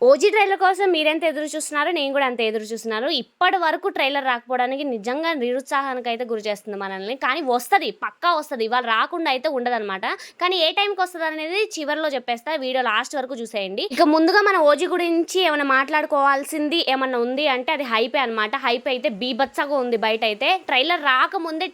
OG trailer కోసం మీరెంత ఎదురు చూస్తున్నారో నేను కూడా అంత ఎదురు చూస్తున్నాను. ఇప్పటి వరకు ట్రైలర్ రాకపోవడానికి నిజంగా నిరుత్సాహానికి అయితే గురి చేస్తుంది మనల్ని. కానీ వస్తుంది, పక్కా వస్తుంది. ఇవాళ రాకుండా అయితే ఉండదన్నమాట. కానీ ఏ టైంకి వస్తుంది అనేది చివరిలో చెప్పేస్తా. వీడియో లాస్ట్ వరకు చూసేయండి. ఇక ముందుగా మన ఓజీ గురించి ఏమైనా మాట్లాడుకోవాల్సింది ఏమన్నా ఉంది అంటే అది హైపే అనమాట. హైప్ అయితే బీభత్సగా ఉంది బయట అయితే. ట్రైలర్ రాకముందే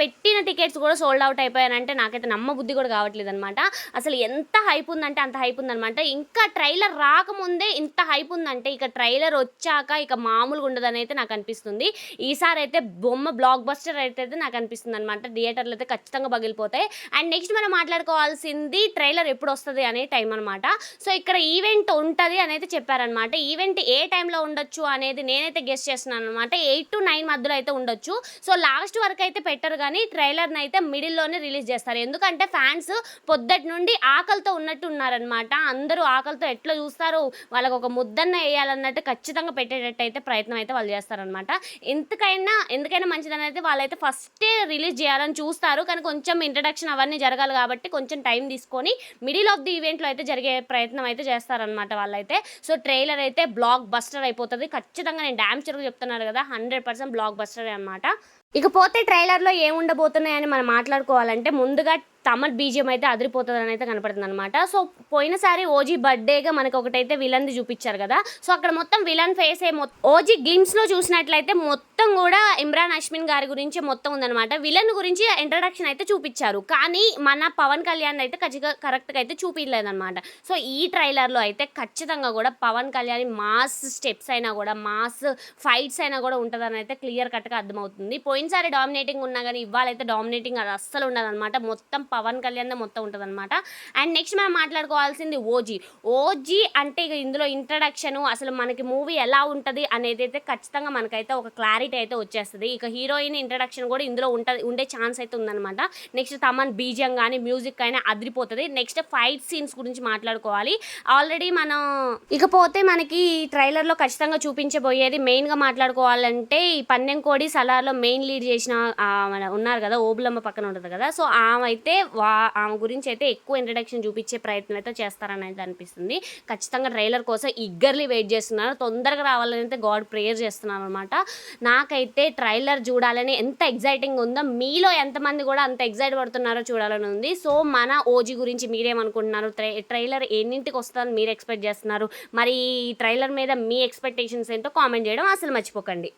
పెట్టిన టికెట్స్ కూడా సోల్డ్ అవుట్ అయిపోయానంటే నాకైతే నమ్మబుద్ధి కూడా కావట్లేదు అనమాట. అసలు ఎంత హైప్ ఉందంటే అంత హైప్ ఉందనమాట. ఇంకా ట్రైలర్ రాకముందే ఇంత హైప్ ఉందంటే ఇక ట్రైలర్ వచ్చాక ఇక మామూలుగా ఉండదని అయితే నాకు అనిపిస్తుంది. ఈసారి అయితే బొమ్మ బ్లాక్ బస్టర్ అయితే నాకు అనిపిస్తుంది అనమాట. థియేటర్లు అయితే ఖచ్చితంగా పగిలిపోతాయి. అండ్ నెక్స్ట్ మనం మాట్లాడుకోవాల్సింది ట్రైలర్ ఎప్పుడు వస్తుంది అనే టైం అనమాట. సో ఇక్కడ ఈవెంట్ ఉంటుంది అని అయితే చెప్పారనమాట. ఈవెంట్ ఏ టైంలో ఉండొచ్చు అనేది నేనైతే గెస్ చేస్తున్నాను అనమాట. 8 to 9 మధ్యలో అయితే ఉండొచ్చు. సో లాస్ట్ వరకు అయితే పెట్టరు కానీ ట్రైలర్ని అయితే మిడిల్లోనే రిలీజ్ చేస్తారు. ఎందుకంటే ఫ్యాన్స్ పొద్దుటి నుండి ఆకలితో ఉన్నట్టు ఉన్నారనమాట. అందరూ ఆకలితో ఎట్లా చూస్తారు, వాళ్ళకు ఒక ముద్దన్న వేయాలన్నట్టు ఖచ్చితంగా పెట్టేటట్టు అయితే ప్రయత్నం అయితే వాళ్ళు చేస్తారనమాట. ఎందుకైనా మంచిదని అయితే వాళ్ళైతే ఫస్టే రిలీజ్ చేయాలని చూస్తారు. కానీ కొంచెం ఇంట్రడక్షన్ అవన్నీ జరగాలి కాబట్టి కొంచెం టైం తీసుకొని మిడిల్ ఆఫ్ ది ఈవెంట్లో అయితే జరిగే ప్రయత్నం అయితే చేస్తారనమాట వాళ్ళైతే. సో ట్రైలర్ అయితే బ్లాక్ బస్టర్ అయిపోతుంది ఖచ్చితంగా. నేను డ్యామ్ చెరుకు చెప్తున్నాను కదా, 100% బ్లాక్ బస్టరే అనమాట. ఇకపోతే ట్రైలర్లో ఏముండబోతున్నాయని మనం మాట్లాడుకోవాలంటే ముందుగా తమన్ బీజియం అయితే అదిరిపోతుందని అయితే కనపడుతుంది అనమాట. సో పోయినసారి ఓజీ బర్త్డేగా మనకు ఒకటైతే విలన్ది చూపించారు కదా. సో అక్కడ మొత్తం విలన్ ఫేస్ ఓజీ గ్లిమ్స్లో చూసినట్లయితే మొత్తం కూడా ఇమ్రాన్ హష్మిన్ గారి గురించి మొత్తం ఉందనమాట. విలన్ గురించి ఇంట్రడక్షన్ అయితే చూపించారు కానీ మన పవన్ కళ్యాణ్ అయితే కరెక్ట్గా అయితే చూపించలేదన్నమాట. సో ఈ ట్రైలర్లో అయితే ఖచ్చితంగా కూడా పవన్ కళ్యాణ్ మాస్ స్టెప్స్ అయినా కూడా మాస్ ఫైట్స్ అయినా కూడా ఉంటుందని అయితే క్లియర్ కట్గా అర్థమవుతుంది. పోయినసారి డామినేటింగ్ ఉన్నా కానీ ఇవాళైతే డామినేటింగ్ అది అస్సలు ఉండదన్నమాట. మొత్తం పవన్ కళ్యాణ్ మొత్తం ఉంటుంది అనమాట. అండ్ నెక్స్ట్ మనం మాట్లాడుకోవాల్సింది ఓజీ అంటే ఇక ఇందులో ఇంట్రడక్షన్ అసలు మనకి మూవీ ఎలా ఉంటుంది అనేది అయితే ఖచ్చితంగా మనకైతే ఒక క్లారిటీ అయితే వచ్చేస్తుంది. ఇక హీరోయిన్ ఇంట్రడక్షన్ కూడా ఇందులో ఉండే ఛాన్స్ అయితే ఉందన్నమాట. నెక్స్ట్ తమన్ బీజియం కానీ మ్యూజిక్ అయినా అదిరిపోతుంది. నెక్స్ట్ ఫైట్ సీన్స్ గురించి మాట్లాడుకోవాలి. ఆల్రెడీ మనం ఇకపోతే మనకి ట్రైలర్లో ఖచ్చితంగా చూపించబోయేది మెయిన్గా మాట్లాడుకోవాలంటే ఈ పందెం కోడి సలార్లో మెయిన్ లీడ్ చేసిన ఉన్నారు కదా, ఓబులమ్మ పక్కన ఉంటుంది కదా. సో ఆమె అయితే ఆమె గురించి అయితే ఎక్కువ ఇంట్రడక్షన్ చూపించే ప్రయత్నం అయితే చేస్తారని అయితే అనిపిస్తుంది. ఖచ్చితంగా ట్రైలర్ కోసం ఈగర్లీ వెయిట్ చేస్తున్నారు. తొందరగా రావాలని అయితే గాడ్ ప్రేయర్ చేస్తున్నారు అనమాట. నాకైతే ట్రైలర్ చూడాలని ఎంత ఎగ్జైటింగ్ ఉందో, మీలో ఎంతమంది కూడా అంత ఎగ్జైట్ పడుతున్నారో చూడాలని ఉంది. సో మన ఓజీ గురించి మీరేమనుకుంటున్నారు? ట్రైలర్ ఎన్నింటికి వస్తుందని మీరు ఎక్స్పెక్ట్ చేస్తున్నారు? మరి ఈ ట్రైలర్ మీద మీ ఎక్స్పెక్టేషన్స్ ఏంటో కామెంట్ చేయడం అసలు మర్చిపోకండి.